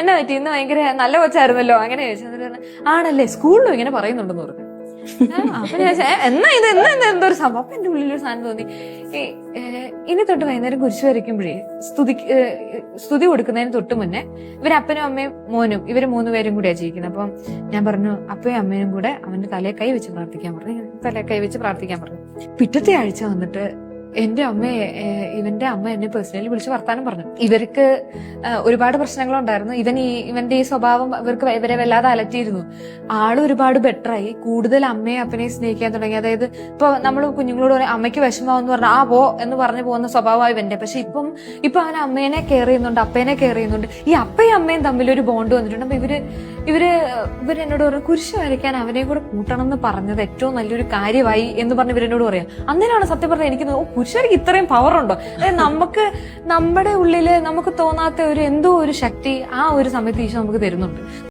എന്നാ പറ്റി ഇന്ന് ഭയങ്കര നല്ല കൊച്ചായിരുന്നല്ലോ അങ്ങനെ ചോദിച്ചു. ആണല്ലേ, സ്കൂളിലും ഇങ്ങനെ പറയുന്നുണ്ടെന്ന് പറഞ്ഞു. അപ്പൊ ഞാൻ എന്നാ എന്തോ ഒരു സംഭവം. അപ്പൊ എന്റെ ഉള്ളിലൊരു സാധനം തോന്നി, ഇനി തൊട്ട് വൈകുന്നേരം കുരിശ് വരയ്ക്കുമ്പോഴേ സ്തുതി കൊടുക്കുന്നതിന് തൊട്ട് മുന്നേ ഇവരപ്പനും അമ്മയും മോനും ഇവര് 3 പേരും കൂടിയാ ജീവിക്കുന്നത്. അപ്പം ഞാൻ പറഞ്ഞു അപ്പയും അമ്മയും കൂടെ അവന്റെ തലയെ കൈ വെച്ച് പ്രാർത്ഥിക്കാൻ പറഞ്ഞു. തലയെ കൈ വെച്ച് പ്രാർത്ഥിക്കാൻ പറഞ്ഞു. പിറ്റത്തെ ആഴ്ച വന്നിട്ട് എന്റെ അമ്മയെ ഇവന്റെ അമ്മ എന്നെ പേഴ്സണലി വിളിച്ച് വർത്താനം പറഞ്ഞു. ഇവർക്ക് ഒരുപാട് പ്രശ്നങ്ങളുണ്ടായിരുന്നു. ഇവന്റെ ഈ സ്വഭാവം ഇവരെ വല്ലാതെ അലറ്റിയിരുന്നു. ആള് ഒരുപാട് ബെറ്ററായി, കൂടുതൽ അമ്മയെ അപ്പനെയും സ്നേഹിക്കാൻ തുടങ്ങി. അതായത് ഇപ്പൊ നമ്മൾ കുഞ്ഞുങ്ങളോട് പറയും അമ്മയ്ക്ക് വിഷമാവെന്ന് പറഞ്ഞാൽ ആ പോ എന്ന് പറഞ്ഞു പോകുന്ന സ്വഭാവമായി ഇവന്റെ. പക്ഷെ ഇപ്പൊ അവൻ അമ്മേനെ കെയർ ചെയ്യുന്നുണ്ട്, അപ്പേനെ കെയർ ചെയ്യുന്നുണ്ട്. ഈ അപ്പയും അമ്മയും തമ്മിൽ ഒരു ബോണ്ട് വന്നിട്ടുണ്ട്. അപ്പൊ ഇവരെന്നോട് പറഞ്ഞു കുരിശ് വരയ്ക്കാൻ അവനെ കൂടെ കൂട്ടണം എന്ന് പറഞ്ഞത് ഏറ്റവും നല്ലൊരു കാര്യമായി എന്ന് പറഞ്ഞ് ഇവരെന്നോട് പറയാം. അന്നേരമാണ് സത്യം പറഞ്ഞാൽ എനിക്ക് കുരിശ് ഇത്രയും പവർ ഉണ്ടോ. അതായത് നമ്മുടെ ഉള്ളില് നമുക്ക് തോന്നാത്ത ഒരു എന്തോ ഒരു ശക്തി ആ ഒരു സമയത്ത് ഈശോ നമുക്ക് തരുന്നുണ്ട്.